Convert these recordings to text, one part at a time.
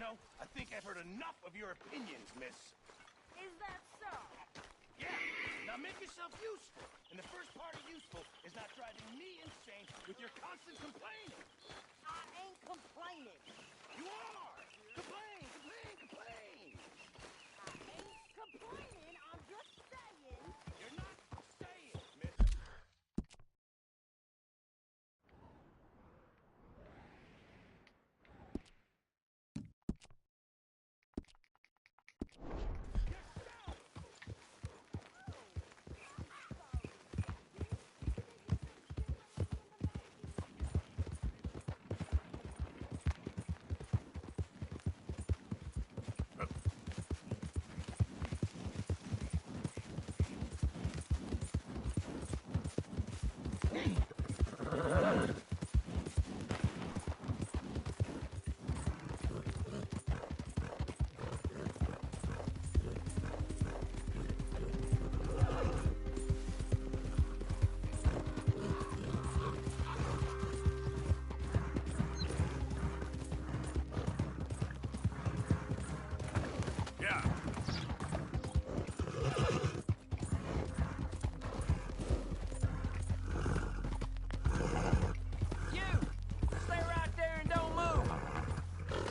know, I think I've heard enough of your opinions, miss. Is that so? Yeah. Now make yourself useful. And the first part of useful is not driving me insane with your constant complaining. I ain't complaining. You are! Complain, complain, complain! I ain't complaining. I'm just saying. You're not saying, miss.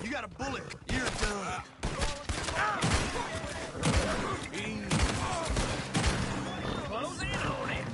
You got a bullet. You're done. Close in on it.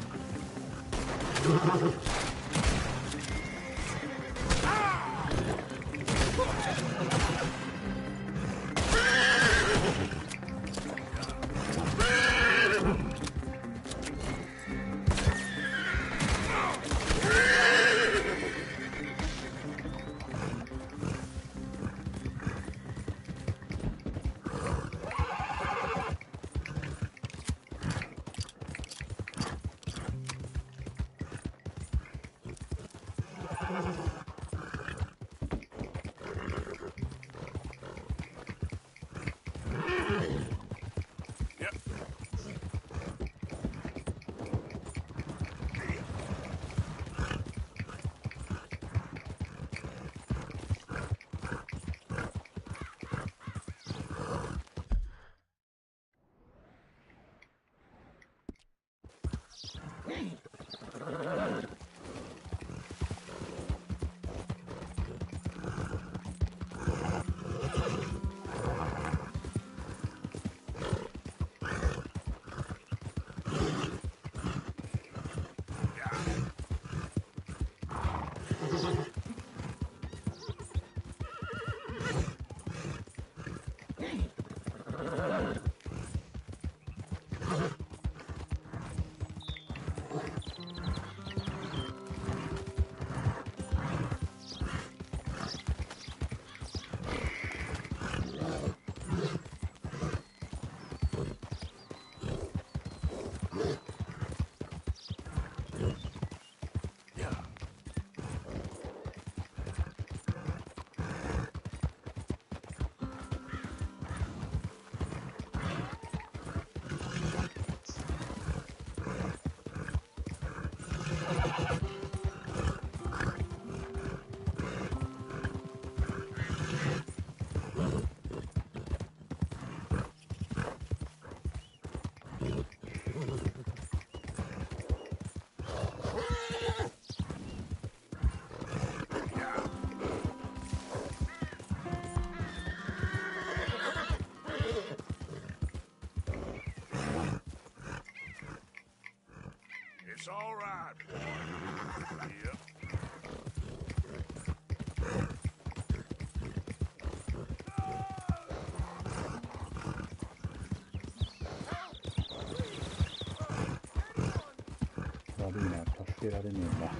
It's all right, boy. Yep.悪いな、助けられねえな。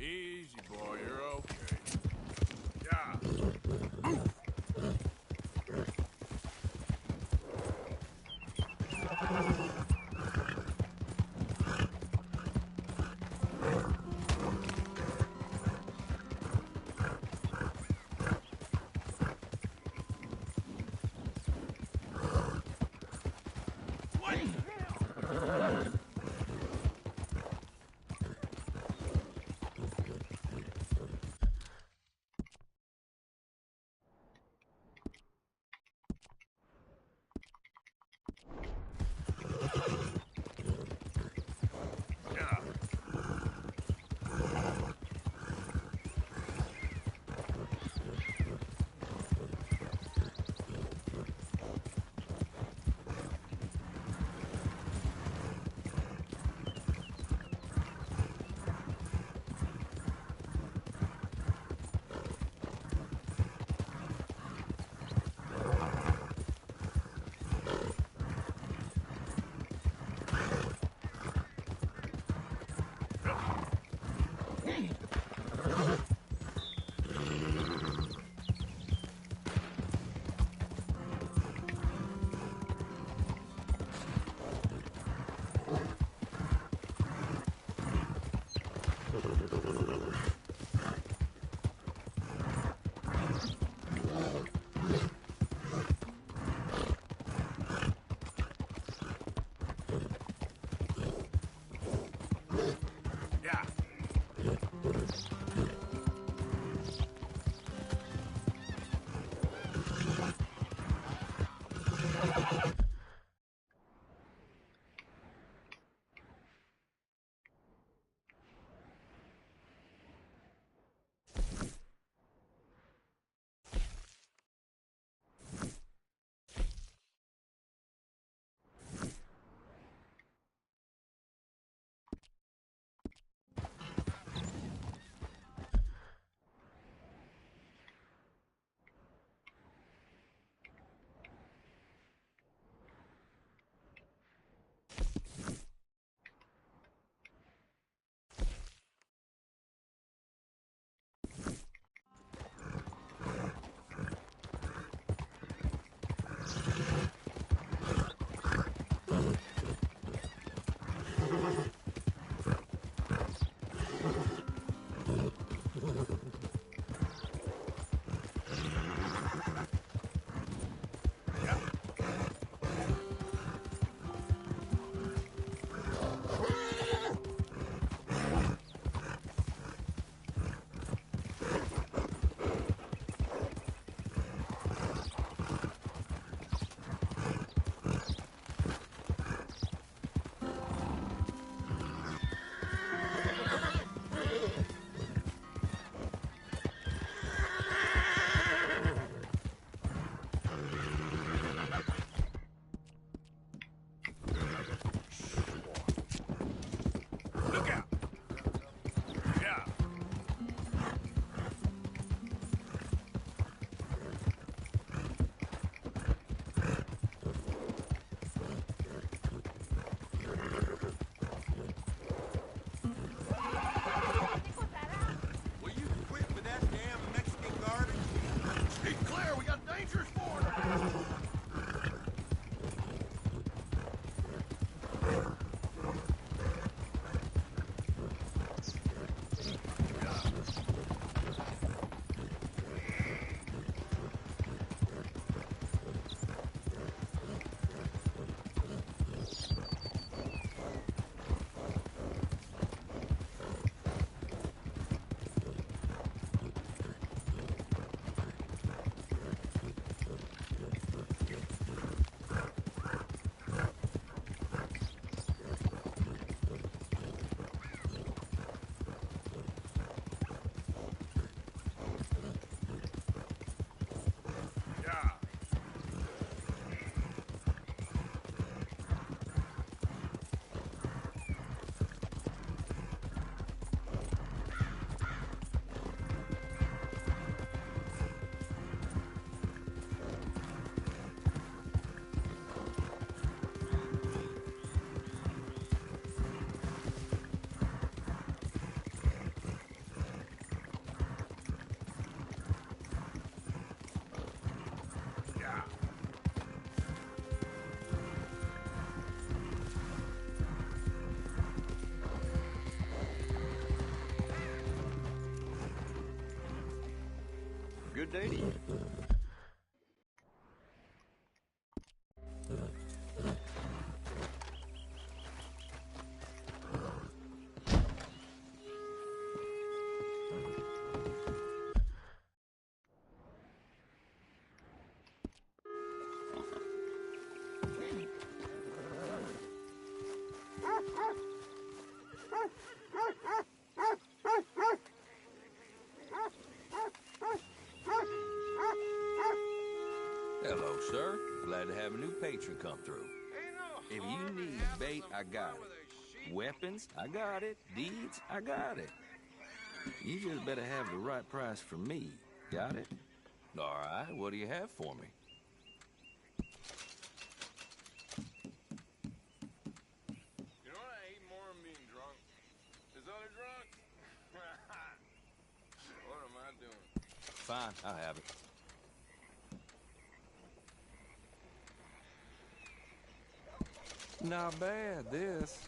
Easy, boy. You're okay. Yeah. Good day to you. Hello, sir. Glad to have a new patron come through. If you need bait, I got it. Weapons, I got it. Deeds, I got it. You just better have the right price for me. Got it? All right, what do you have for me? You know what I hate more than being drunk? Is other drunk? What am I doing? Fine, I'll have it. Not bad, this.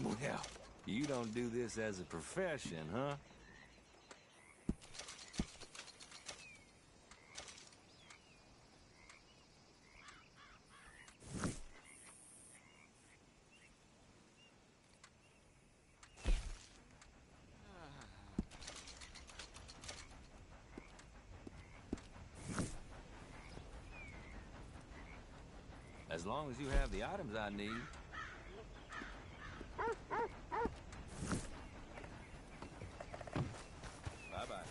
Well, you don't do this as a profession, huh? As long as you have the items I need. Bye-bye.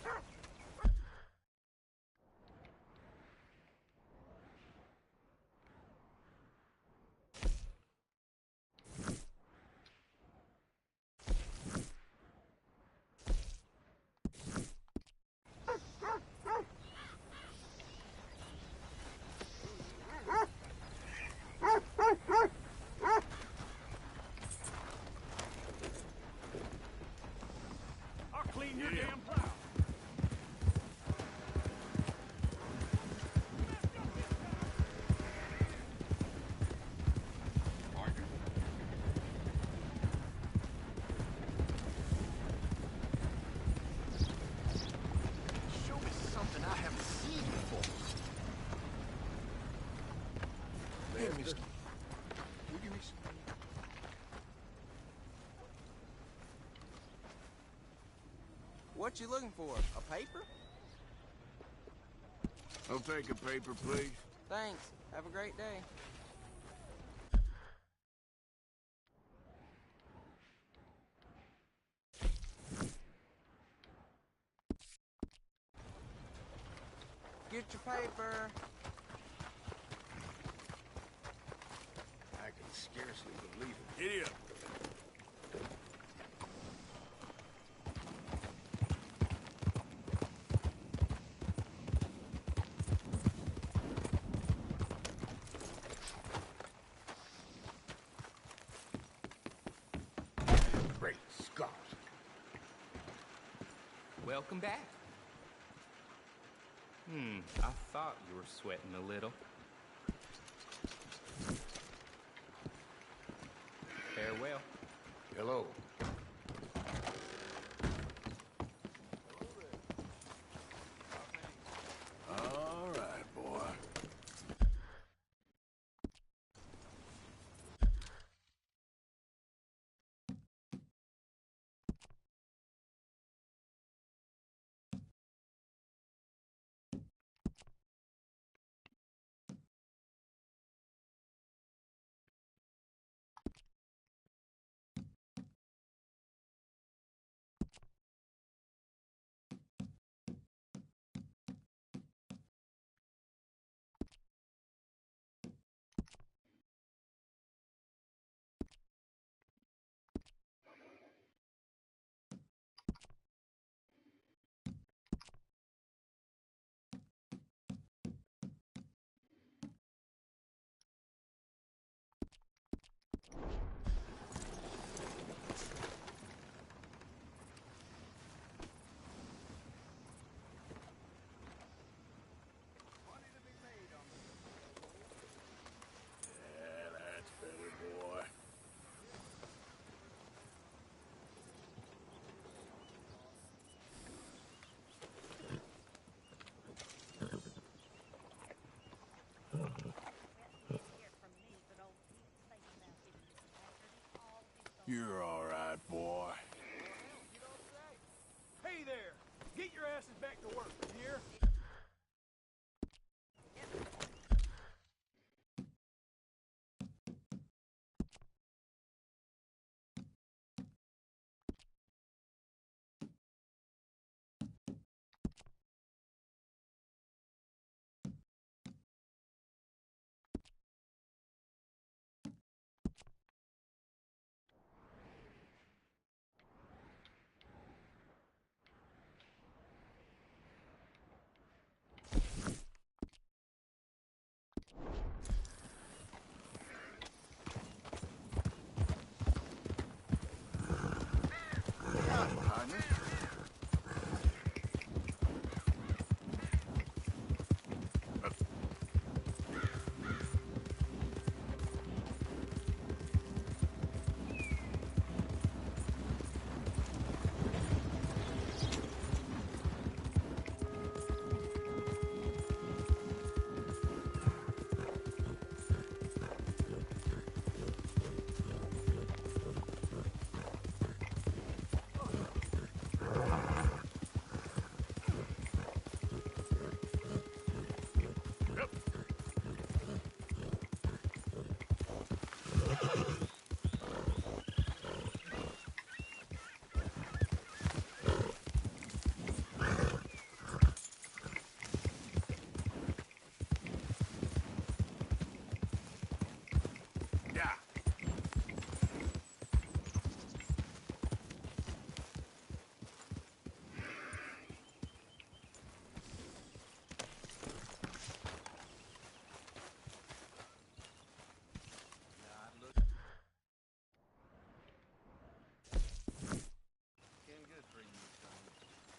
I'll clean your damn plow. Show me something I haven't seen before. Hey, mister. Will you give me some? What you looking for? A paper? I'll take a paper, please. Thanks. Have a great day. Get your paper. I can scarcely believe it. Idiot. Great Scott. Welcome back. I thought you were sweating a little. Farewell. Hello. You're all right, boy. Hey there! Get your asses back to work, you hear?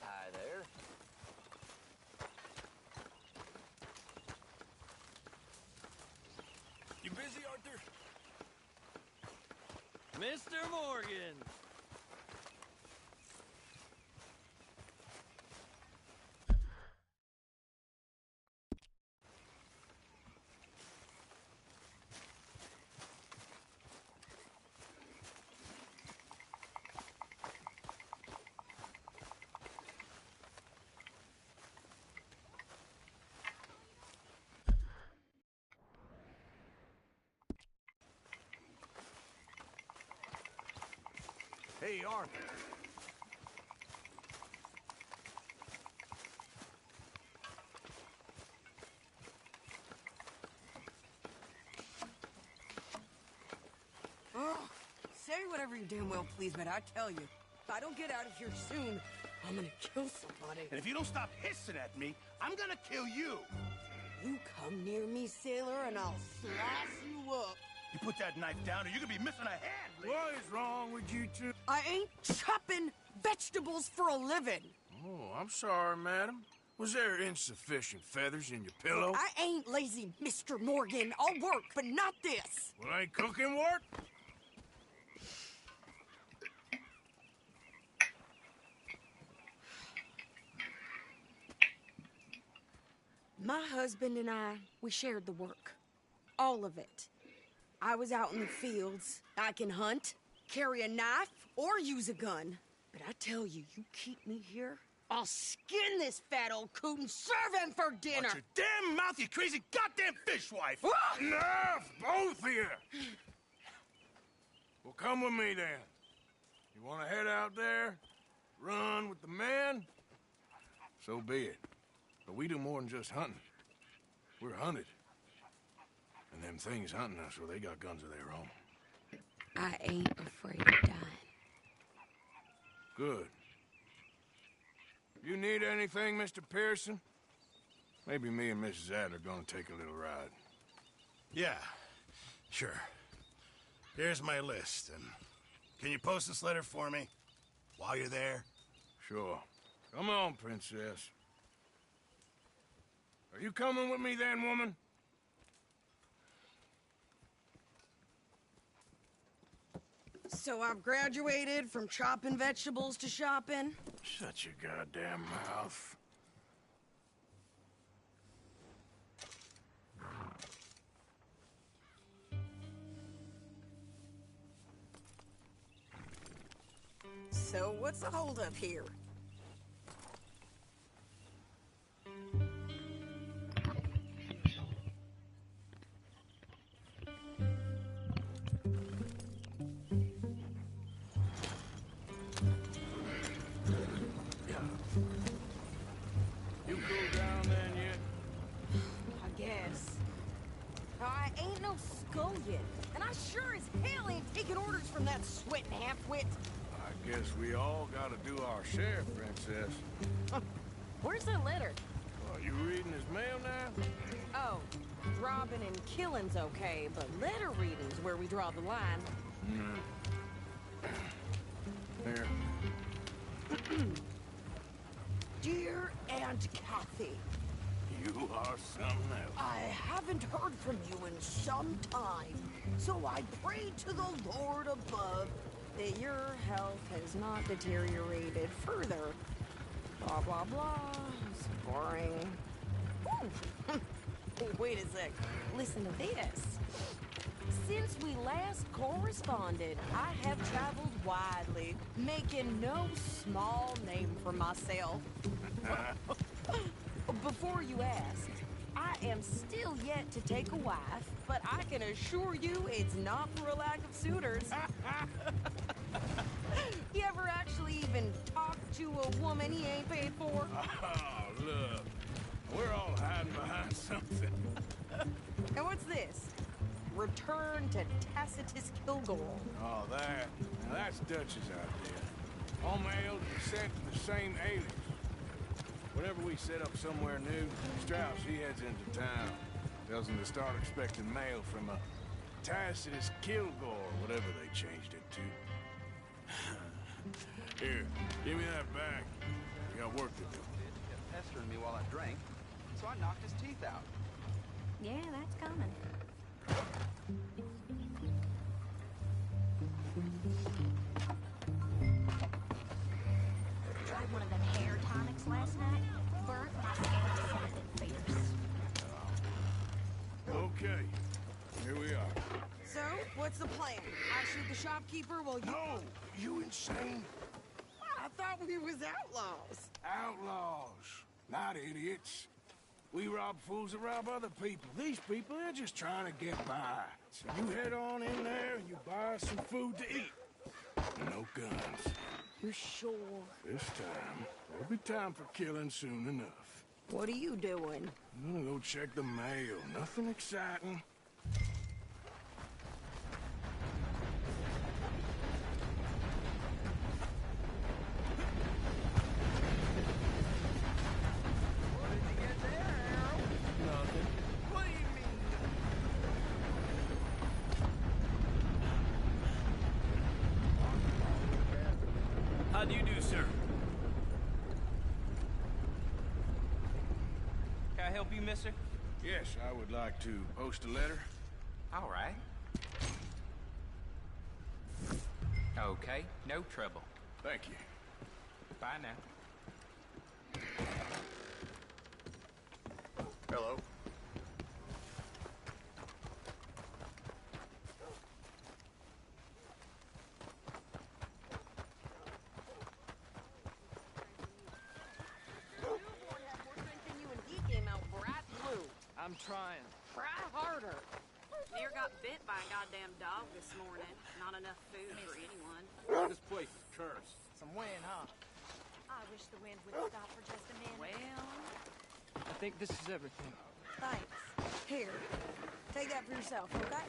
Hi there. You busy, Arthur? Mr. Morgan! Hey, Arthur. Oh, say whatever you damn well please, but I tell you, if I don't get out of here soon, I'm gonna kill somebody. And if you don't stop hissing at me, I'm gonna kill you. You come near me, sailor, and I'll slice you up. You put that knife down or you're gonna be missing a hand. What is wrong with you two? I ain't chopping vegetables for a living. Oh, I'm sorry, madam. Was there insufficient feathers in your pillow? I ain't lazy, Mr. Morgan. I'll work, but not this. Well, ain't cooking work? My husband and I, we shared the work. All of it. I was out in the fields. I can hunt, carry a knife, or use a gun. But I tell you, you keep me here, I'll skin this fat old coot and serve him for dinner. Watch your damn mouth, you crazy goddamn fishwife! Ah! Enough, both of you! Well, come with me, then. You want to head out there, run with the men? So be it. But we do more than just hunting. We're hunted. And them things hunting us, well, they got guns of their own. I ain't afraid of dying. Good. You need anything, Mr. Pearson? Maybe me and Mrs. Adler are gonna take a little ride. Yeah, sure. Here's my list, and can you post this letter for me while you're there? Sure. Come on, princess. Are you coming with me then, woman? So I've graduated from chopping vegetables to shopping. Shut your goddamn mouth. So what's the holdup here? You cool down then yet? I guess. I ain't no skull yet, and I sure as hell ain't taking orders from that sweating half-wit. I guess we all gotta do our share, Princess. Where's the letter? You reading his mail now? Oh, robbing and killing's okay, but letter reading's where we draw the line. Here. Dear Aunt Kathy, You are something else. I haven't heard from you in some time, so I pray to the Lord above that your health has not deteriorated further. Blah, blah, blah. It's boring. Ooh. Wait a sec. Listen to this. Since we last corresponded, I have traveled widely, making no small name for myself. Before you ask, I am still yet to take a wife, but I can assure you it's not for a lack of suitors. You ever actually even talk to a woman he ain't paid for? Oh, look. We're all hiding behind something. And what's this? Return to Tacitus Kilgore. Oh, that. Now that's Dutch's idea. All mail is sent to the same alias. Whenever we set up somewhere new, Strauss, he heads into town. Tells him to start expecting mail from a Tacitus Kilgore, whatever they changed it to. Here, give me that back. We got work to do. Kept pestering me while I drank, so I knocked his teeth out. Yeah, that's coming. Tried one of them hair tonics last night. Burnt my scalp something fierce. Okay, here we are. So, what's the plan? I shoot the shopkeeper while you... No, you insane? I thought we was outlaws. Outlaws, not idiots. We rob fools that rob other people. These people, they're just trying to get by. So you head on in there and you buy us some food to eat. No guns. You sure? This time, there'll be time for killing soon enough. What are you doing? I'm gonna go check the mail. Nothing exciting. How do you do, sir? Can I help you, mister? Yes, I would like to post a letter. All right. Okay, no trouble. Thank you. Bye now. Hello. I'm trying. Try harder. Near got bit by a goddamn dog this morning. Not enough food for anyone. This place is cursed. Some wind, huh? I wish the wind would stop for just a minute. Well, I think this is everything. Thanks. Here, take that for yourself, okay?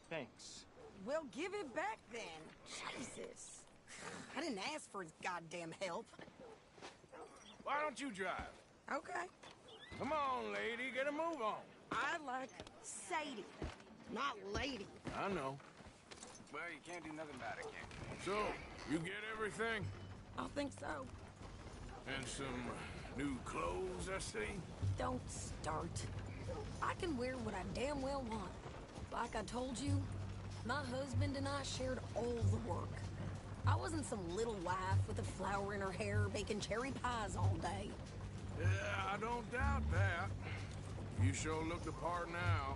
Thanks. Well, give it back then. Jesus. I didn't ask for his goddamn help. Why don't you drive? Okay. Come on, lady, get a move on. I like Sadie, not lady. I know. Well, you can't do nothing about it, can you? So, you get everything? I think so. And some new clothes, I see? Don't start. I can wear what I damn well want. Like I told you, my husband and I shared all the work. I wasn't some little wife with a flower in her hair baking cherry pies all day. Yeah, I don't doubt that. You sure look the part now.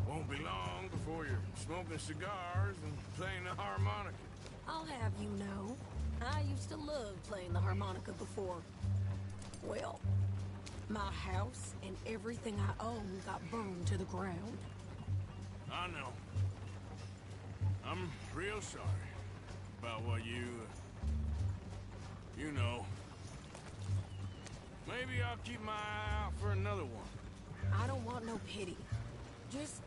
Won't be long before you're smoking cigars and playing the harmonica. I'll have you know, I used to love playing the harmonica before. Well, my house and everything I own got burned to the ground. I know. I'm real sorry about what you know. Maybe I'll keep my eye out for another one. I don't want no pity. Just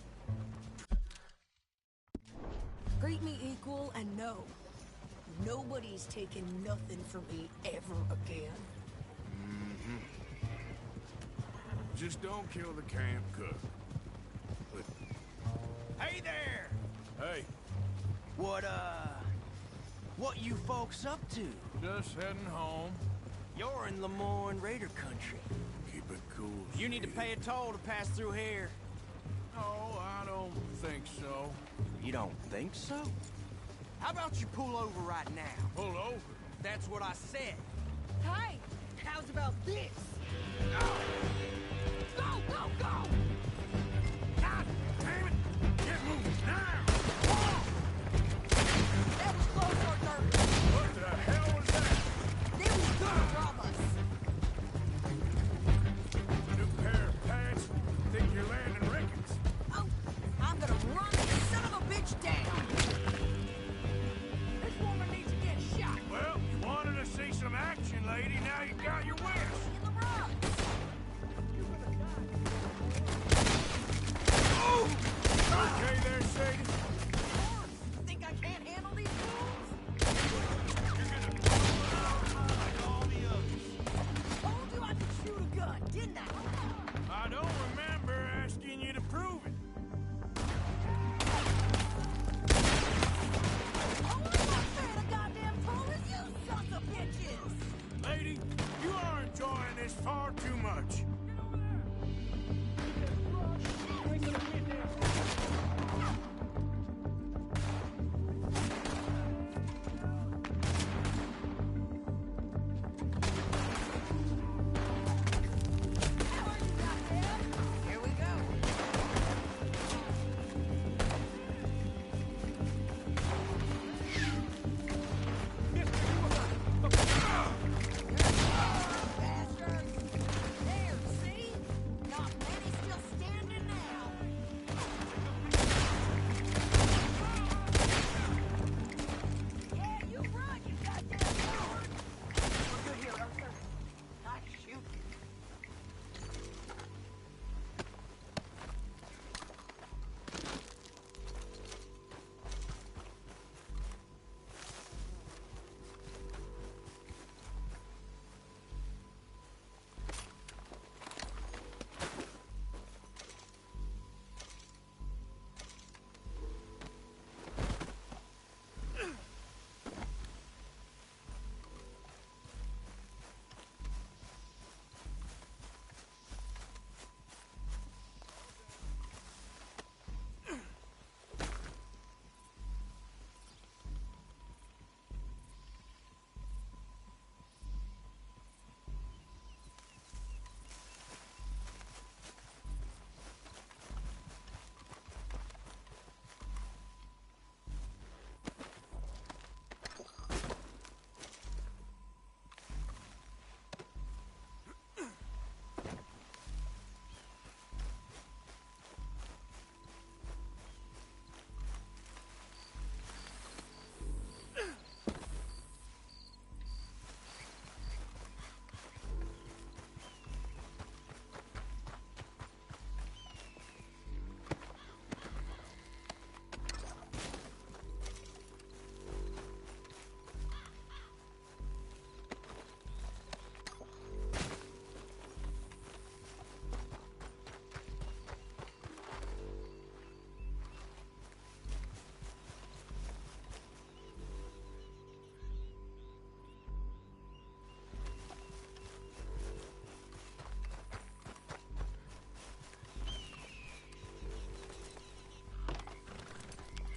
treat me equal and know nobody's taking nothing from me ever again. Mm-hmm. Just don't kill the camp cook. But... Hey there! Hey, What you folks up to? just heading home. You're in Lemoyne Raider country. Keep it cool. You need to Steve. pay a toll to pass through here. No, I don't think so. You don't think so? How about you pull over right now? Pull over. That's what I said. Hey, how's about this? Go, go, go! God damn it! Get moving now! That was close, Arthur. What the hell was that? They was gonna rob us. New pair of pants? Think you're landing Ricketts? Oh, I'm gonna run this son of a bitch down. This woman needs to get shot. Well, you wanted to see some action, lady. Now you got your wish. In the rugs. Oh! Okay there, Sadie? Think I can't handle these fools? You're gonna blow out like all the others. Told you I could shoot a gun, didn't I? I don't remember asking you to prove it. Oh, I'm not fan of goddamn police, you sons of bitches! Lady, you are enjoying this far too much. Here we go. Bastards! There, see? Not many still standing now. Yeah, you run, you goddamn coward! We're good here, Arthur. Not shoot.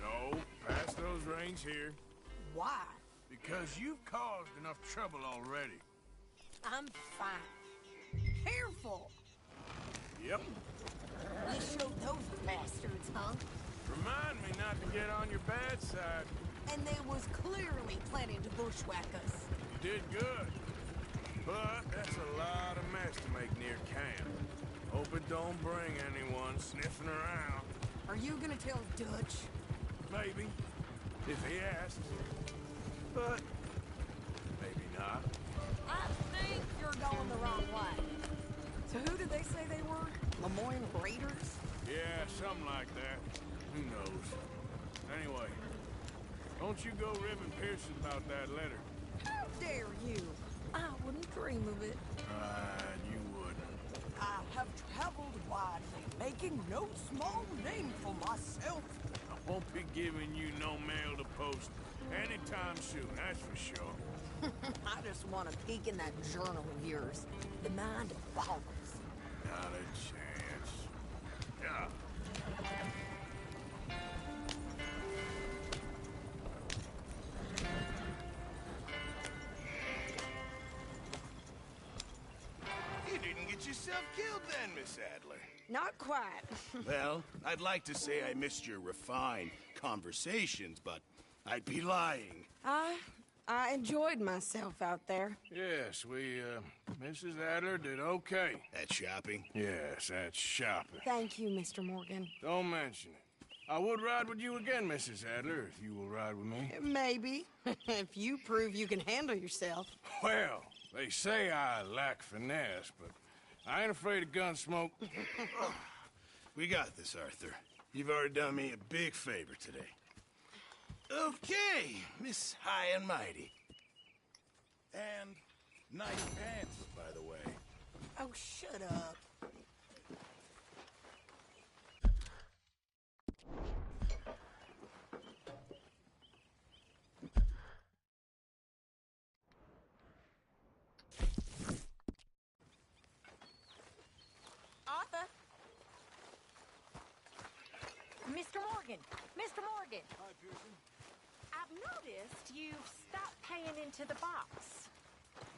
No, pass those reins here. Why? Because you've caused enough trouble already. I'm fine. Careful! Yep. You showed those bastards, huh? Remind me not to get on your bad side. and they was clearly planning to bushwhack us. You did good. But that's a lot of mess to make near camp. Hope it don't bring anyone sniffing around. Are you gonna tell Dutch? Maybe, if he asks. But maybe not. I think you're going the wrong way. So who did they say they were? Lemoyne Raiders? Yeah, something like that. Who knows? Anyway, don't you go ribbing Pearson about that letter. How dare you? I wouldn't dream of it. Right, you wouldn't. I have traveled widely, making no small name for myself. I won't be giving you no mail to post anytime soon, that's for sure. I just want to peek in that journal of yours. The mind boggles. Not a chance. Yeah. You didn't get yourself killed then, Miss Adler. Not quite. Well, I'd like to say I missed your refined conversations, but I'd be lying. I enjoyed myself out there. Yes, Mrs. Adler did okay. At shopping? Yes, that's shopping. Thank you, Mr. Morgan. Don't mention it. I would ride with you again, Mrs. Adler, if you will ride with me. Maybe. If you prove you can handle yourself. Well, they say I lack finesse, but I ain't afraid of gun smoke. We got this, Arthur. You've already done me a big favor today. Okay, Miss High and Mighty. And nice pants, by the way. Oh, shut up. Arthur? Mr. Morgan! Mr. Morgan! Hi, Pearson. I've noticed you've stopped paying into the box.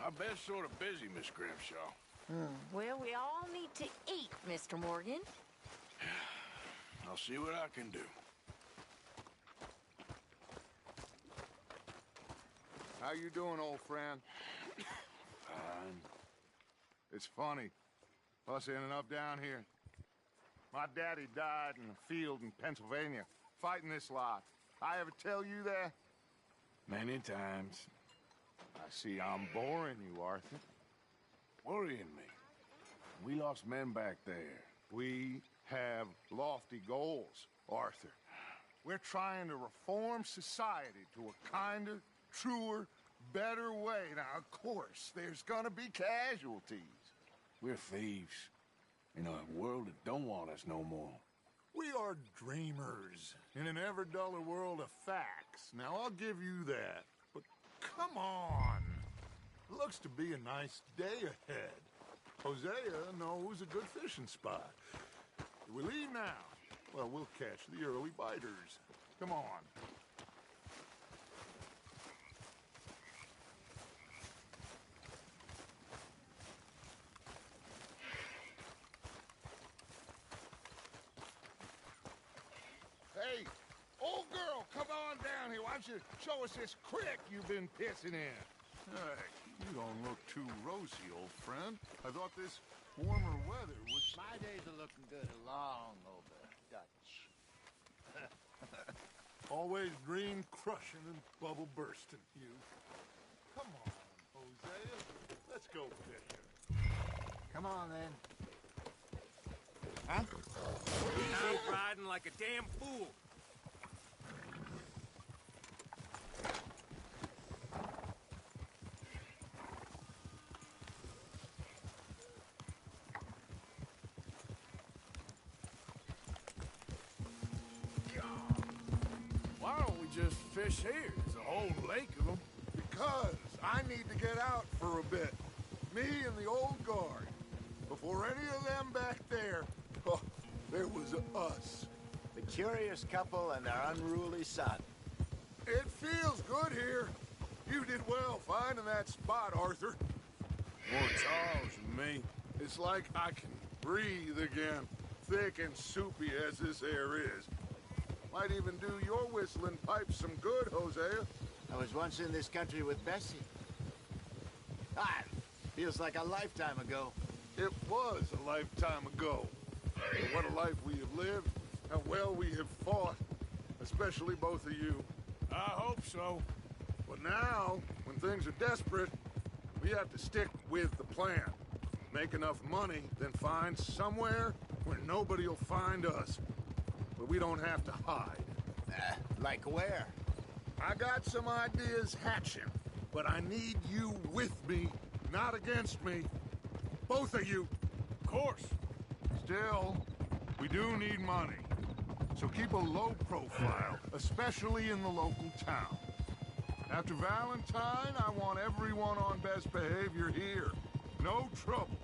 My bed's sort of busy, Miss Grimshaw. Well, we all need to eat, Mr. Morgan. I'll see what I can do. How you doing, old friend? Fine. It's funny. Us ending up down here. My daddy died in a field in Pennsylvania, fighting this lot. I ever tell you that? Many times. I see I'm boring you, Arthur. Worrying me. We lost men back there. We have lofty goals, Arthur. We're trying to reform society to a kinder, truer, better way. Now, of course, there's gonna be casualties. We're thieves. In a world that don't want us no more. We are dreamers in an ever duller world of facts. Now, I'll give you that. But come on. Looks to be a nice day ahead. Hosea knows a good fishing spot. Do we leave now? Well, we'll catch the early biters. Come on. Hey, old girl, come on down here. Why don't you show us this creek you've been pissing in? Hey, you don't look too rosy, old friend. I thought this warmer weather would... My days are looking good along over, Dutch. Always dream crushing and bubble bursting, you. Come on, Hosea. Let's go fishing. Come on, then. Huh? Stop riding like a damn fool. Why don't we just fish here? There's a whole lake of them. Because I need to get out for a bit. Me and the old guard. Before any of them back there, oh, there was us. The curious couple and their unruly son. It feels good here. You did well finding that spot, Arthur. More Charles than me. It's like I can breathe again, thick and soupy as this air is. Might even do your whistling pipes some good, Hosea. I was once in this country with Bessie. Ah, feels like a lifetime ago. It was a lifetime ago. But what a life we have lived, how well we have fought, especially both of you. I hope so. But now, when things are desperate, we have to stick with the plan. Make enough money, then find somewhere where nobody will find us. Where we don't have to hide. Like where? I got some ideas hatching, but I need you with me, not against me. Both of you. Of course. Still, we do need money. So keep a low profile, especially in the local town. After Valentine, I want everyone on best behavior here. No trouble.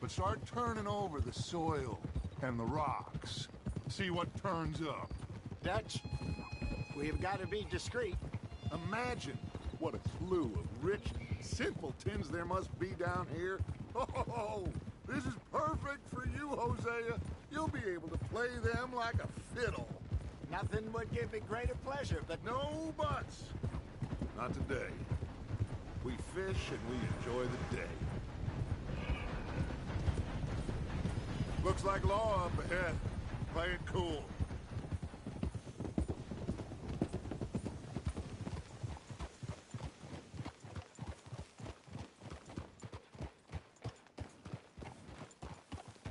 But start turning over the soil and the rocks. See what turns up. Dutch, we've got to be discreet. Imagine what a slew of rich simpletons there must be down here. Oh, this is perfect for you, Hosea. You'll be able to play them like a fiddle. Nothing would give me greater pleasure, but no buts. Not today. We fish and we enjoy the day. Looks like law up ahead. Play it cool.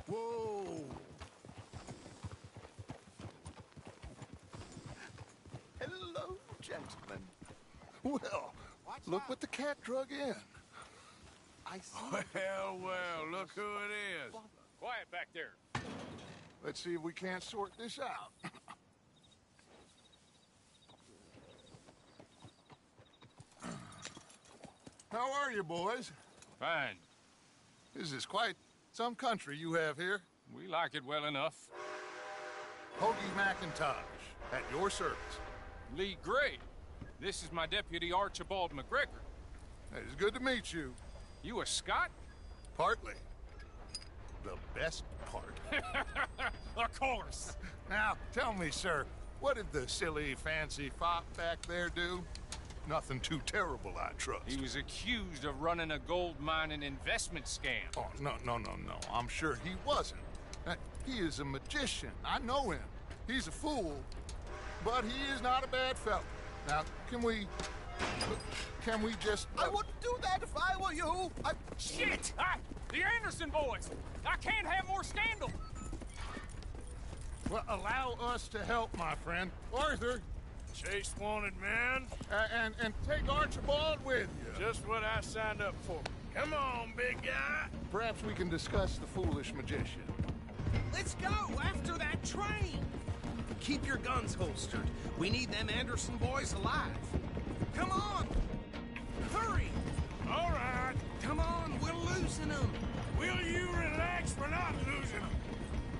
Whoa! hello, gentlemen. Well, look what the cat drug in. I see. Well, look who it is. Quiet back there. Let's see if we can't sort this out. How are you, boys? Fine. This is quite some country you have here. We like it well enough. Hoagie McIntosh, at your service. Lee Gray. This is my deputy, Archibald McGregor. It's good to meet you. You a Scot? Partly. The best part. Of course. Now, tell me, sir, what did the silly, fancy fop back there do? Nothing too terrible, I trust. He was accused of running a gold mining investment scam. Oh, no. I'm sure he wasn't. He is a magician. I know him. He's a fool, but he is not a bad fellow. Now, can we just... I wouldn't do that if I were you. Shit! The Anderson boys! I can't have more scandal! Well, allow us to help, my friend. Arthur! Chase wanted man. And take Archibald with you. Just what I signed up for. Come on, big guy. Perhaps we can discuss the foolish magician. Let's go after that train. Keep your guns holstered. We need them Anderson boys alive. Come on. Hurry. All right. Come on, we're losing them. Will you relax? We're not losing them.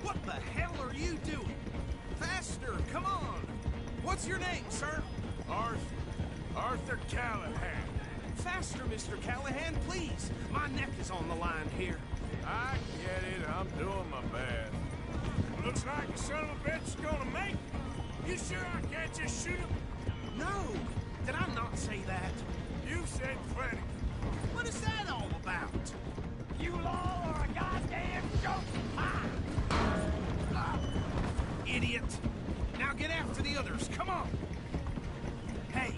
What the hell are you doing? Faster, come on. What's your name, sir? Arthur Callahan. Faster, Mr. Callahan, please. My neck is on the line here. I get it. I'm doing my best. Looks like the son of a bitch is gonna make it. You sure I can't just shoot him? No. Did I not say that? You said plenty. What is that all about? You all are a goddamn joke! Idiot. Now get after the others. Come on. Hey,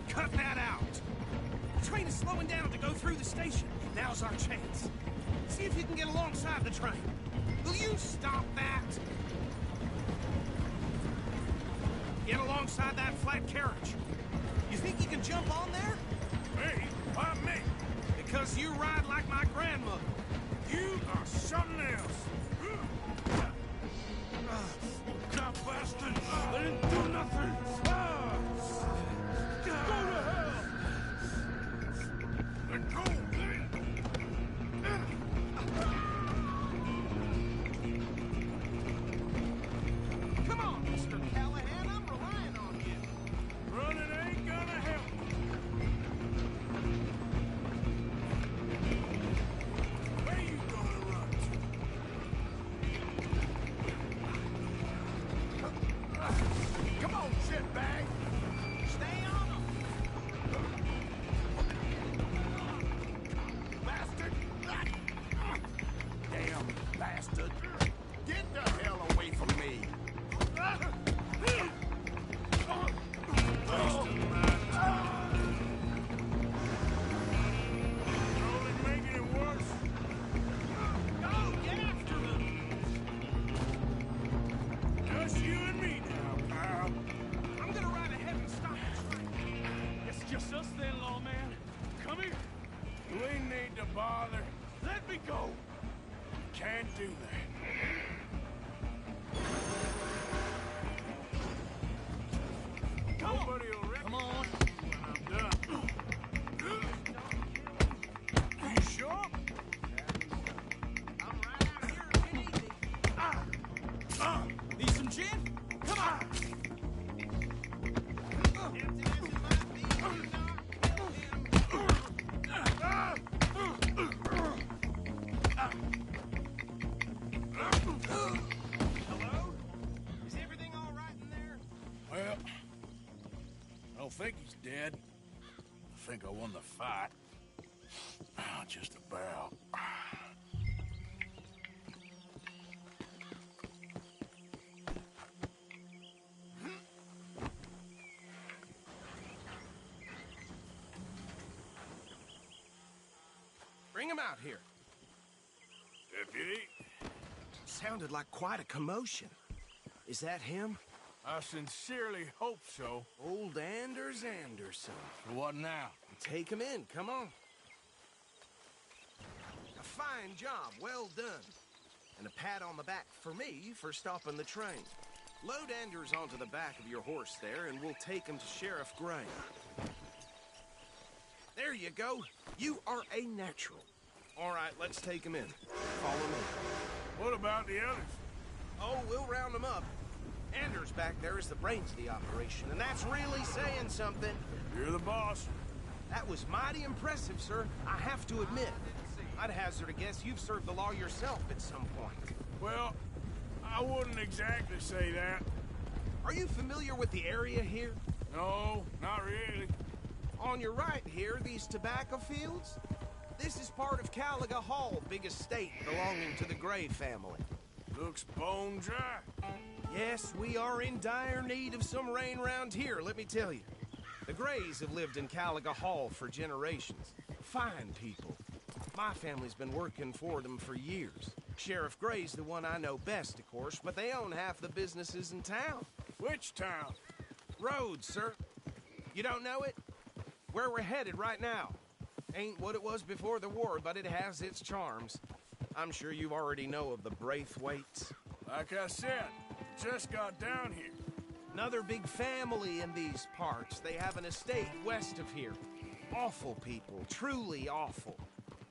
cut that out. The train is slowing down to go through the station. Now's our chance. See if you can get alongside the train. Will you stop that? Get alongside that flat carriage. You think you can jump on there? Me? Why me? Because you ride like my grandmother. You are something else. God bastard! I didn't do nothing! Go to hell! Let go! Come on, Mr. Callahan, I'm relying on you. Running ain't gonna help. Where you gonna run to? bother. Let me go. Can't do that. Nobody will recognize me when I'm done. You sure? I'm right out here. Get easy. Need some gin? Come on. Hello? Is everything all right in there? Well, I don't think he's dead. I think I won the fight. Just about. Bring him out here. Deputy? Sounded like quite a commotion. Is that him? I sincerely hope so. Old Anders Anderson. What now? Take him in, come on. A fine job, well done. And a pat on the back for me for stopping the train. Load Anders onto the back of your horse there, and we'll take him to Sheriff Gray. There you go. You are a natural. All right, let's take him in. Follow me. What about the others? Oh, we'll round them up. Anders back there is the brains of the operation, and that's really saying something. You're the boss. That was mighty impressive, sir. I have to admit. I'd hazard a guess you've served the law yourself at some point. Well, I wouldn't exactly say that. Are you familiar with the area here? No, not really. On your right here, these tobacco fields? This is part of Caliga Hall, big estate belonging to the Gray family. Looks bone dry. Yes, we are in dire need of some rain round here, let me tell you. The Grays have lived in Caliga Hall for generations. Fine people. My family's been working for them for years. Sheriff Gray's the one I know best, of course, but they own half the businesses in town. Which town? Rhodes, sir. You don't know it? Where we're headed right now. Ain't what it was before the war, but it has its charms. I'm sure you already know of the Braithwaites. Like I said, just got down here. Another big family in these parts. They have an estate west of here. Awful people, truly awful.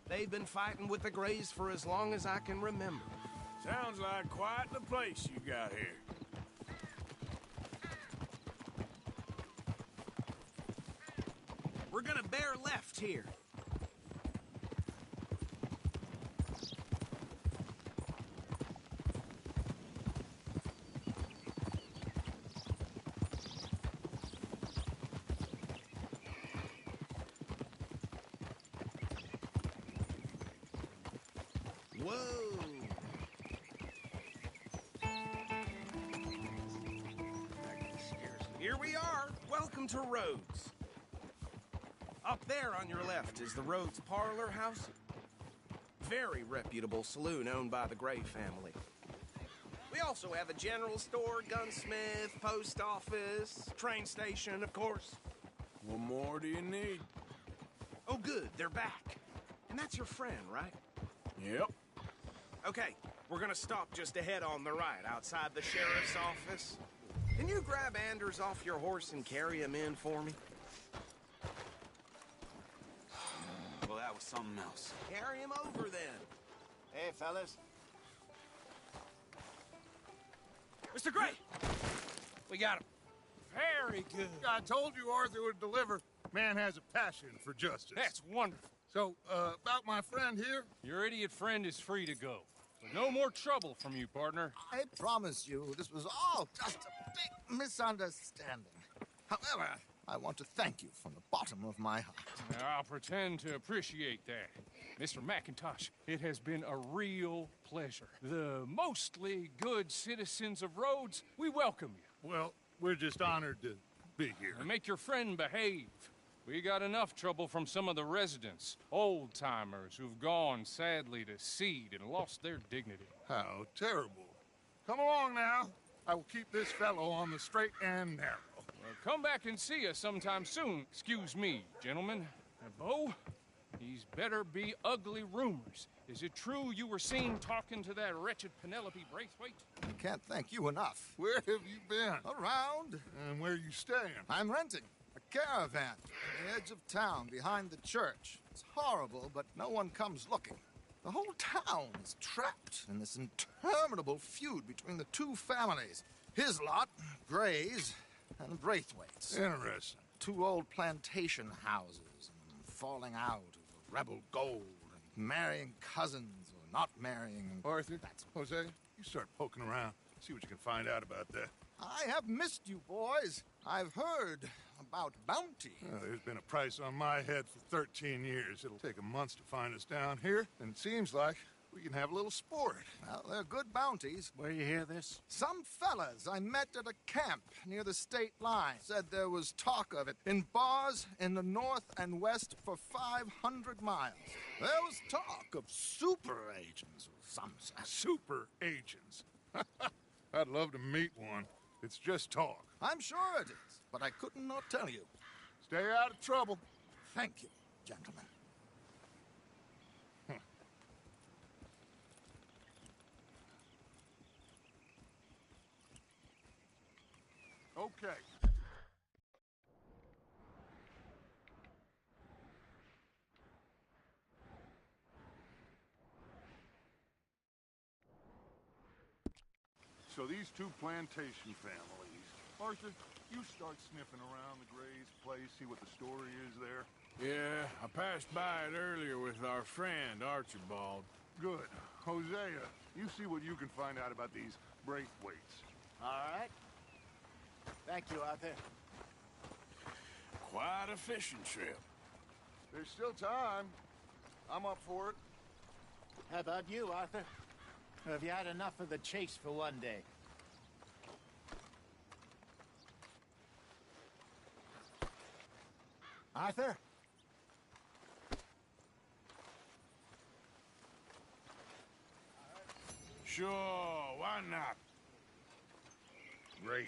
They've been fighting with the Grays for as long as I can remember. Sounds like quite the place you got here. We're gonna bear left here. Whoa! Here we are. Welcome to Rhodes. Up there on your left is the Rhodes Parlor House. Very reputable saloon owned by the Gray family. We also have a general store, gunsmith, post office, train station, of course. What more do you need? Oh, good. They're back. And that's your friend, right? Yep. Okay, we're gonna stop just ahead on the right, outside the sheriff's office. Can you grab Anders off your horse and carry him in for me? Well, that was something else. Carry him over, then. Hey, fellas. Mr. Gray! We got him. Very good. I told you Arthur would deliver. Man has a passion for justice. That's wonderful. So, about my friend here? Your idiot friend is free to go. So no more trouble from you, partner. I promise you, this was all just a big misunderstanding. However, I want to thank you from the bottom of my heart. I'll pretend to appreciate that. Mr. McIntosh, it has been a real pleasure. The mostly good citizens of Rhodes, we welcome you. Well, we're just honored to be here. And make your friend behave. We got enough trouble from some of the residents, old-timers who've gone, sadly, to seed and lost their dignity. How terrible. Come along now. I will keep this fellow on the straight and narrow. Well, come back and see us sometime soon. Excuse me, gentlemen. Bo, he's These better be ugly rumors. Is it true you were seen talking to that wretched Penelope Braithwaite? I can't thank you enough. Where have you been? Around. And where are you staying? I'm renting a caravan on the edge of town behind the church. It's horrible, but no one comes looking. The whole town is trapped in this interminable feud between the two families. His lot, Gray's, and Braithwaite's. Interesting. Two old plantation houses, and falling out over rebel gold, and marrying cousins or not marrying. Arthur, Jose, you start poking around. See what you can find out about that. I have missed you, boys. I've heard about bounty. There's been a price on my head for 13 years. It'll take a month to find us down here, and it seems like we can have a little sport. Well, they're good bounties. Where you hear this? Some fellas I met at a camp near the state line said there was talk of it in bars in the north and west for 500 miles. There was talk of super agents of some sort. Super agents? I'd love to meet one. It's just talk. I'm sure it is, but I couldn't not tell you. Stay out of trouble. Thank you, gentlemen. Okay. So these two plantation families. Arthur, you start sniffing around the Gray's place, see what the story is there. Yeah, I passed by it earlier with our friend, Archibald. Good. Hosea, you see what you can find out about these Braithwaites. All right. Thank you, Arthur. Quite a fishing trip. There's still time. I'm up for it. How about you, Arthur? Or have you had enough of the chase for one day? Arthur? Sure, why not? Great.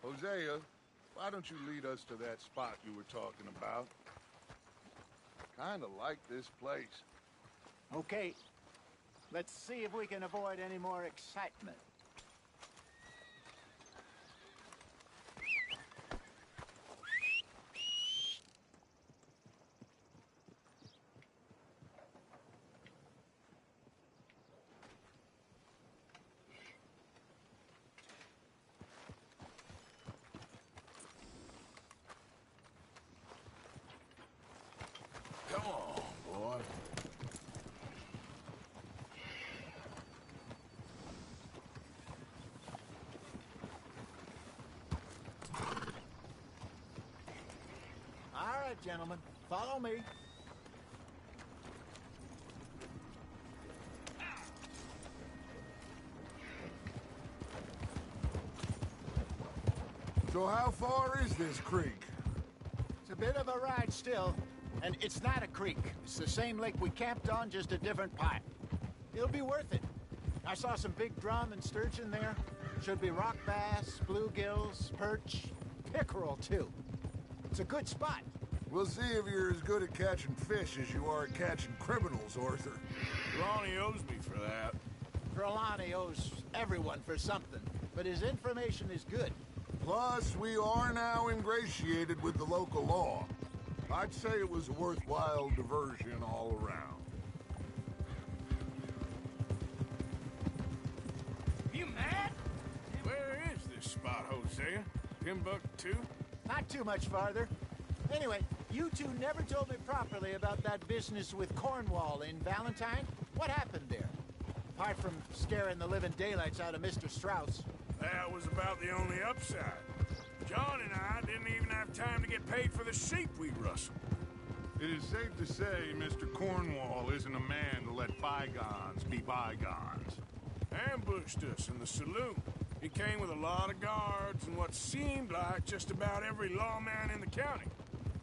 Hosea, why don't you lead us to that spot you were talking about? Kinda like this place. Okay. Let's see if we can avoid any more excitement. Come on, boy. All right, gentlemen. Follow me. So how far is this creek? It's a bit of a ride still, and it's not a creek. It's the same lake we camped on, just a different part. It'll be worth it. I saw some big drum and sturgeon there. Should be rock bass, bluegills, perch, pickerel, too. It's a good spot. We'll see if you're as good at catching fish as you are at catching criminals, Arthur. Ronnie owes me for that. Trelawney owes everyone for something, but his information is good. Plus, we are now ingratiated with the local law. I'd say it was a worthwhile diversion all around. You mad? Where is this spot, Hosea? Timbuktu? Not too much farther. Anyway, you two never told me properly about that business with Cornwall in Valentine. What happened there? Apart from scaring the living daylights out of Mr. Strauss. That was about the only upside. John and I didn't even have time to get paid for the sheep we rustled. It is safe to say Mr. Cornwall isn't a man to let bygones be bygones. Ambushed us in the saloon. He came with a lot of guards and what seemed like just about every lawman in the county.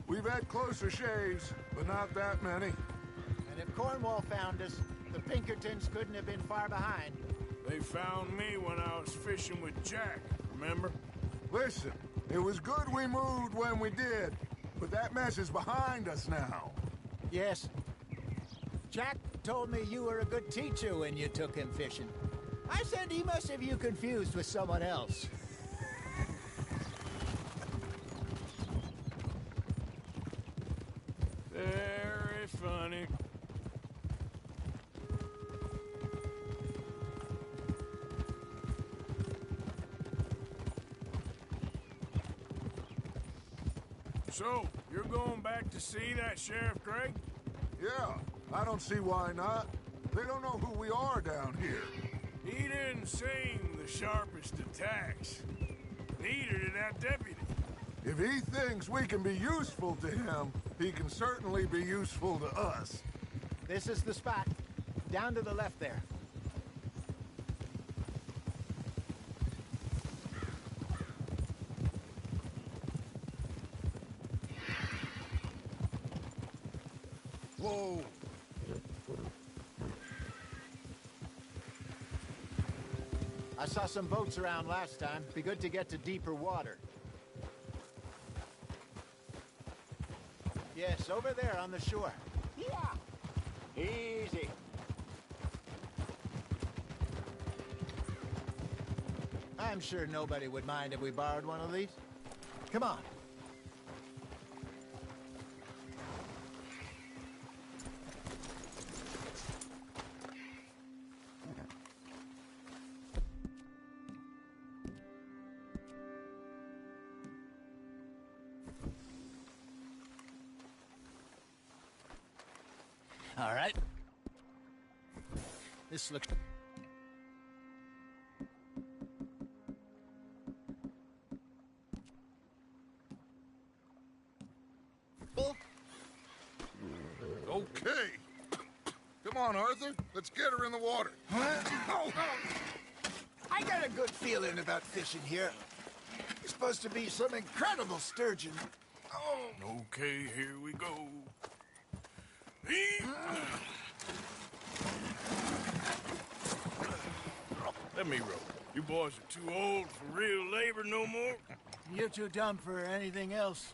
We've had closer shaves, but not that many. And if Cornwall found us, the Pinkertons couldn't have been far behind. They found me when I was fishing with Jack, remember? Listen, it was good we moved when we did, but that mess is behind us now. Yes. Jack told me you were a good teacher when you took him fishing. I said he must have you confused with someone else. Very funny. So, you're going back to see that Sheriff Craig? Yeah, I don't see why not. They don't know who we are down here. He didn't seem the sharpest attacks. Neither did that deputy. If he thinks we can be useful to him, he can certainly be useful to us. This is the spot. Down to the left there. Whoa! I saw some boats around last time. Be good to get to deeper water. Yes, over there on the shore. Yeah. Easy. I'm sure nobody would mind if we borrowed one of these. Come on. All right. This looks... Okay. Come on, Arthur. Let's get her in the water. I got a good feeling about fishing here. It's supposed to be some incredible sturgeon. Okay, here we go. Let me row. You boys are too old for real labor no more. You're too dumb for anything else.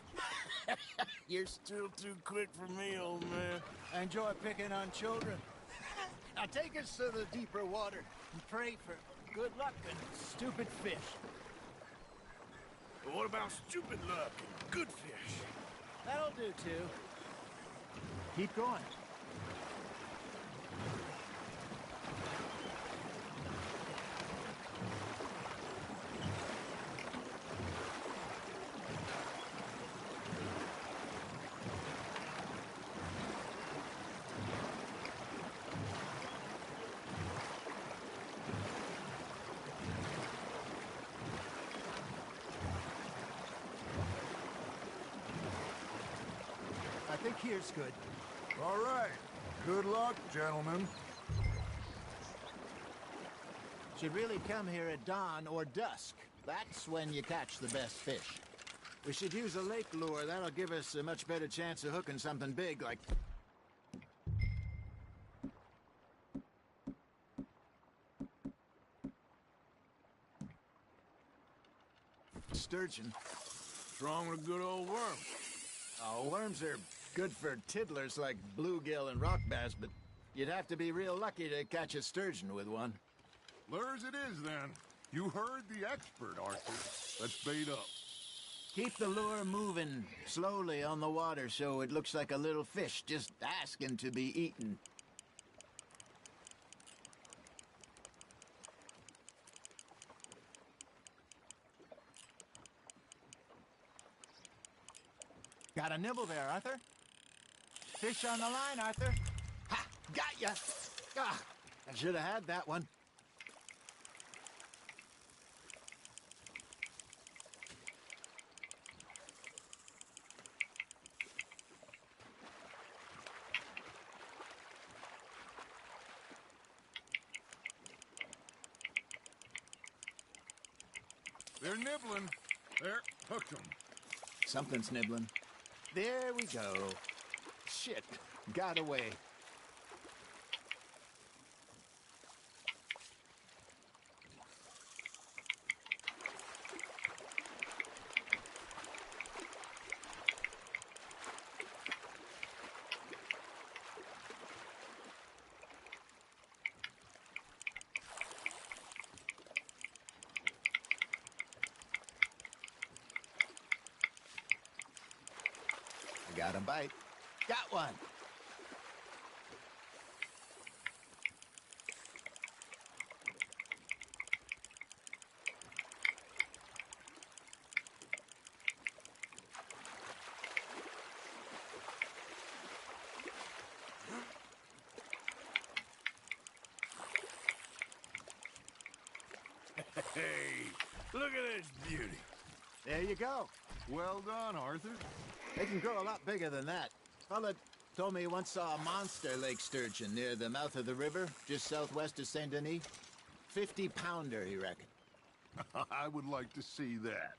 You're still too quick for me, old man. I enjoy picking on children. Now take us to the deeper water and pray for good luck and stupid fish. But what about stupid luck and good fish? That'll do, too. Keep going. I think here's good. All right. Good luck, gentlemen. Should really come here at dawn or dusk. That's when you catch the best fish. We should use a lake lure. That'll give us a much better chance of hooking something big like... sturgeon. What's wrong with a good old worm? Oh, worms are good for tiddlers like bluegill and rock bass, but you'd have to be real lucky to catch a sturgeon with one. Lures it is, then. You heard the expert, Arthur. Let's bait up. Keep the lure moving slowly on the water so it looks like a little fish just asking to be eaten. Got a nibble there, Arthur. Fish on the line, Arthur. Ha! Got ya! Ah, I should have had that one. They're nibbling. There, hooked them. Something's nibbling. There we go. Shit, got away. Got a bite. Got one. Hey, look at this beauty. There you go. Well done, Arthur. They can grow a lot bigger than that. Fella told me he once saw a monster lake sturgeon near the mouth of the river, just southwest of Saint Denis. 50-pounder, he reckoned. I would like to see that.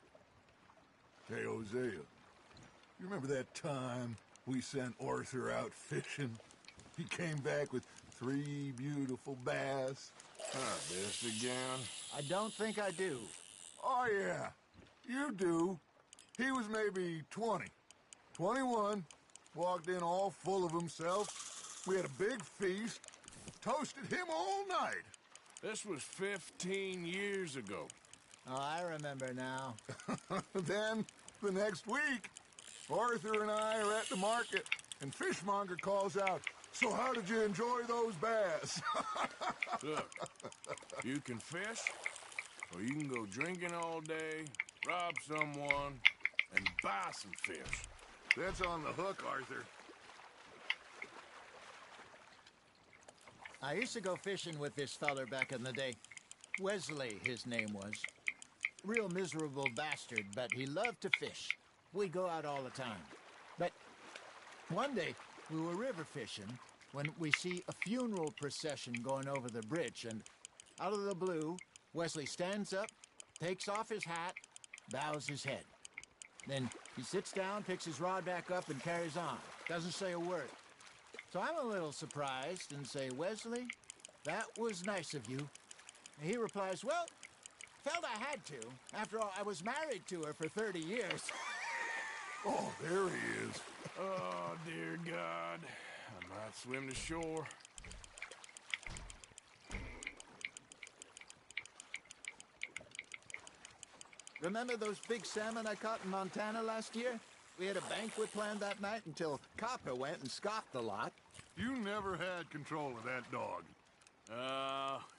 Hey, Hosea, you remember that time we sent Arthur out fishing? He came back with 3 beautiful bass. This again? I don't think I do. Oh, yeah. You do. He was maybe 20. 21. Walked in all full of himself. We had a big feast. Toasted him all night. This was 15 years ago. Oh, I remember now. Then, the next week, Arthur and I are at the market, and Fishmonger calls out, "So how did you enjoy those bass?" Look, you can fish, or you can go drinking all day, rob someone, and buy some fish. That's on the hook, Arthur. I used to go fishing with this feller back in the day. Wesley, his name was. Real miserable bastard, but he loved to fish. We'd go out all the time. But one day, we were river fishing when we see a funeral procession going over the bridge, and out of the blue, Wesley stands up, takes off his hat, bows his head. Then he sits down, picks his rod back up, and carries on. Doesn't say a word. So I'm a little surprised and say, "Wesley, that was nice of you." And he replies, "Well, felt I had to. After all, I was married to her for 30 years. Oh, there he is. Oh, dear God. I might swim to shore. Remember those big salmon I caught in Montana last year? We had a banquet planned that night until Copper went and scoffed a lot. You never had control of that dog.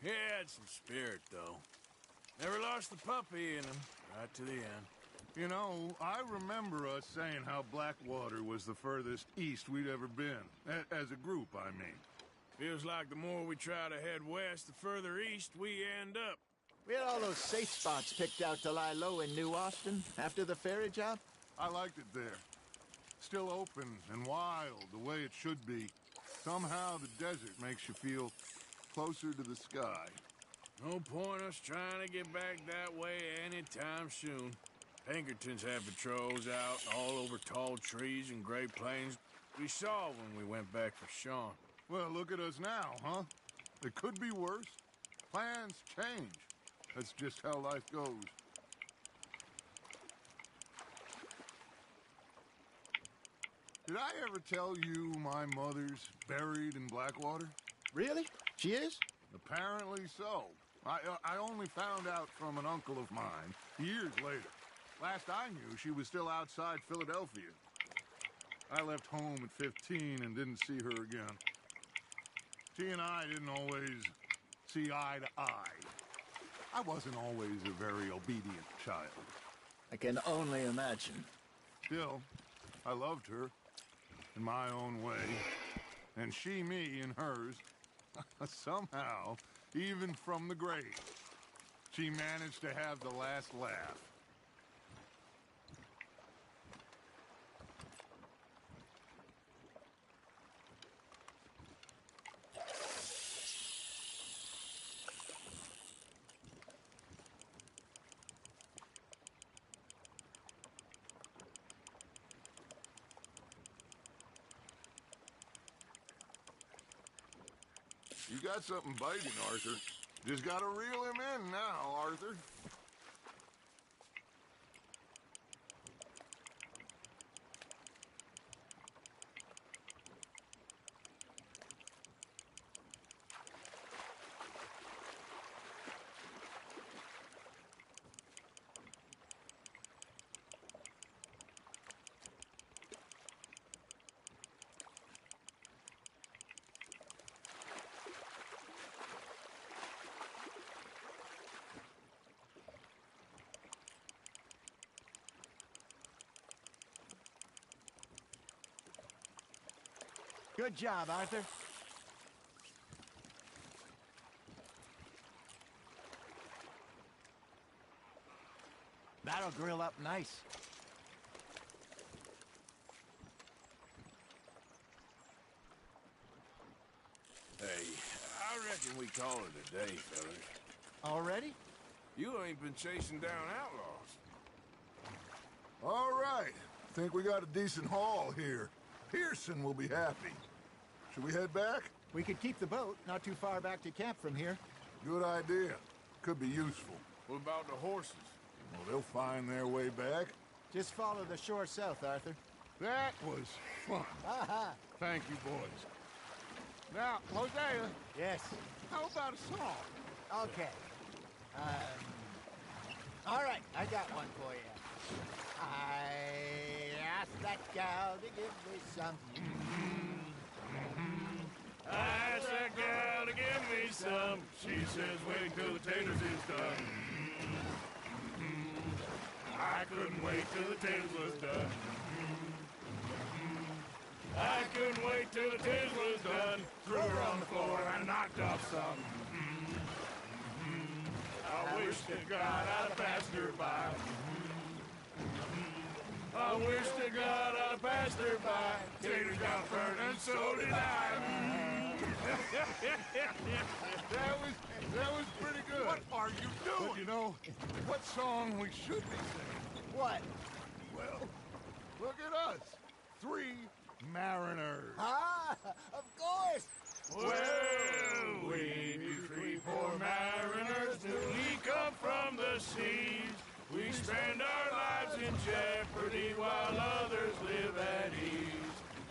He had some spirit, though. Never lost the puppy in him, right to the end. You know, I remember us saying how Blackwater was the furthest east we'd ever been. As a group, I mean. Feels like the more we try to head west, the further east we end up. We had all those safe spots picked out to lie low in New Austin after the ferry job. I liked it there. Still open and wild, the way it should be. Somehow the desert makes you feel closer to the sky. No point us trying to get back that way anytime soon. Pinkertons have patrols out all over tall trees and Great Plains. We saw when we went back for Sean. Well, look at us now, huh? It could be worse. Plans change. That's just how life goes. Did I ever tell you my mother's buried in Blackwater? Really? She is? Apparently so. I only found out from an uncle of mine years later. Last I knew, she was still outside Philadelphia. I left home at 15 and didn't see her again. She and I didn't always see eye to eye. I wasn't always a very obedient child. I can only imagine. Still, I loved her in my own way, and she me in hers. Somehow, even from the grave, she managed to have the last laugh. You got something biting, Arthur. Just gotta reel him in now, Arthur. Good job, Arthur. That'll grill up nice. Hey, I reckon we call it a day, fellas. Already? You ain't been chasing down outlaws. All right. Think we got a decent haul here. Pearson will be happy. Should we head back? We could keep the boat not too far back to camp from here. Good idea. Could be useful. What about the horses? Well, they'll find their way back. Just follow the shore south, Arthur. That was fun. Thank you, boys. Now, Hosea. Yes? How about a song? Okay. All right, I got one for you. I asked that gal to give me some. I asked that gal to give me some. She says wait till the taters is done. I couldn't wait till the taters was done. I couldn't wait till the taters was done. Threw her on the floor and I knocked off some. I wish to God I'd have passed her by. I wish to God I'd have passed her by. Taters got burned and so did I. That was pretty good. What are you doing? But you know, what song we should be singing? What? Well, look at us. 3 mariners. Ah, of course. Well, we be 3 poor mariners. We come from the seas. We spend our lives in jeopardy while others live at ease.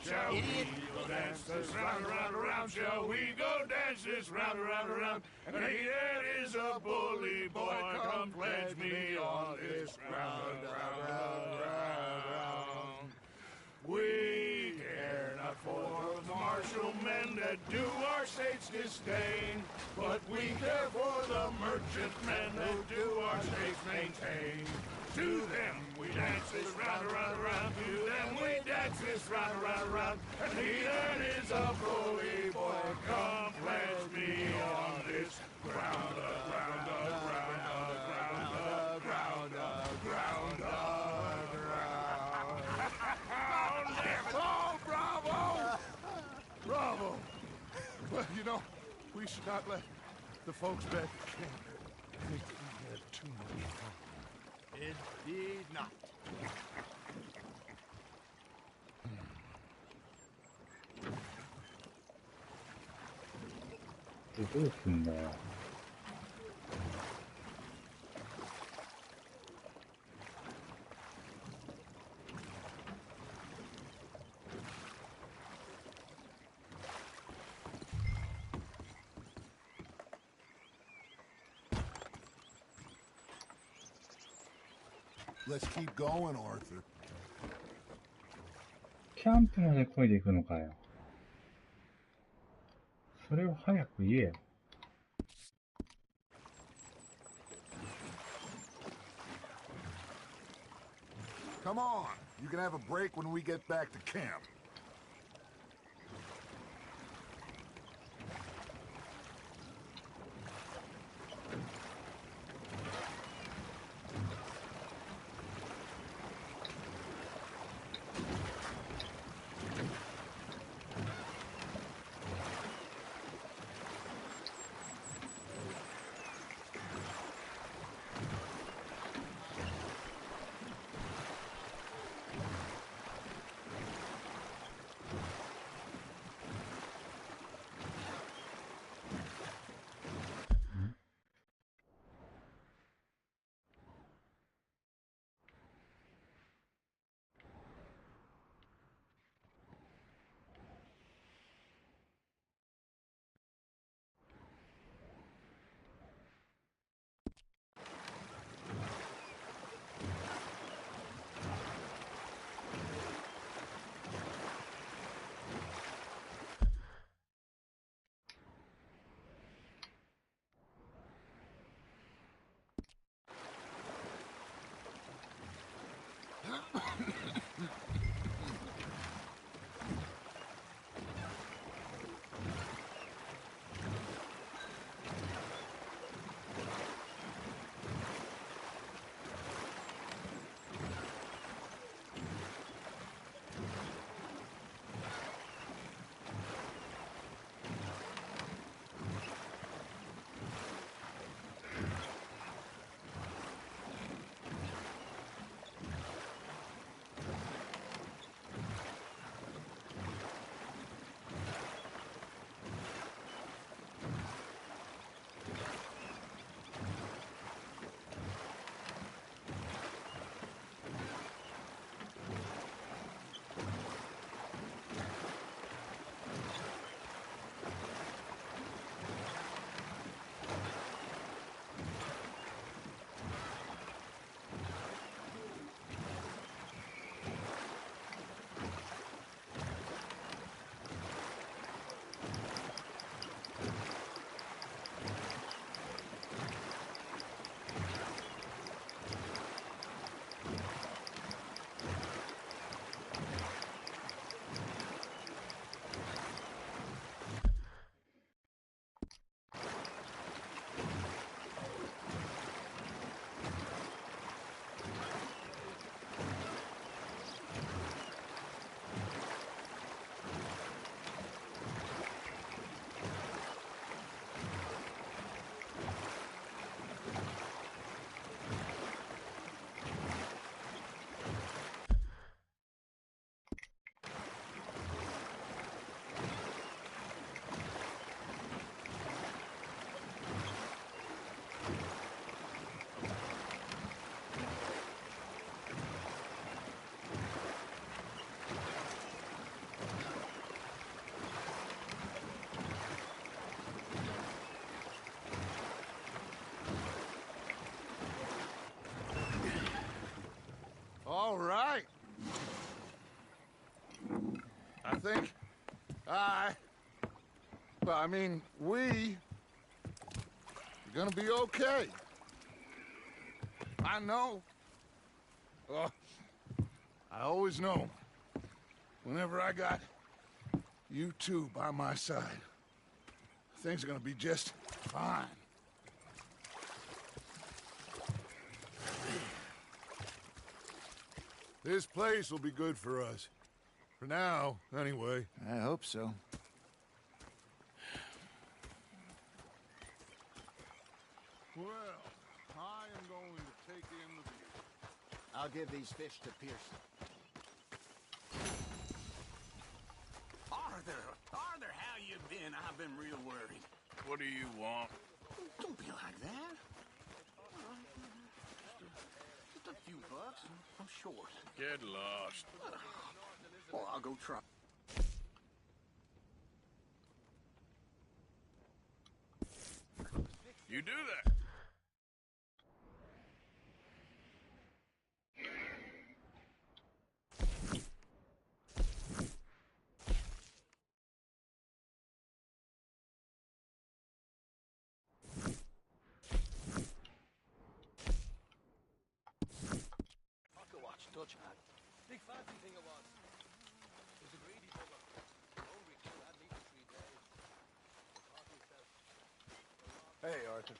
Shall we go dance this round, around, around? Shall we go dance this round, around, around? And he that is a bully boy, come pledge me on this round, round, round, round. We care not for the martial men that do our state's disdain, but we care for the merchant men that do our state's maintain. To them we dance this round, around, around. To them we dance this round, around, around. And he that is a bully boy, come pledge me on this ground, ground, ground, ground, ground, ground, ground. Oh, bravo! Bravo! Well, you know, we should not let the folks back at camp think that we had too much fun. Indeed not.どうすんだよ。Let's keep going, Arthur. キャンプまで漕いでいくのかよ。それを早く言えよ。Come on. You can have a break when we get back to camp. I think I mean, we are gonna be okay. I know. Oh, I always know. Whenever I got you two by my side, things are gonna be just fine. This place will be good for us. For now, anyway. I hope so. Well, I am going to take in the view. I'll give these fish to Pearson. Arthur, how you been? I've been real worried. What do you want? Don't be like that. Just a few bucks. I'm short. Get lost. Well, I'll go try. You do that. Dutch hat. Big fancy thing it was. It was a greedy bugger. Hungry, had meat for 3 days. Hey, Arthur.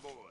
boy.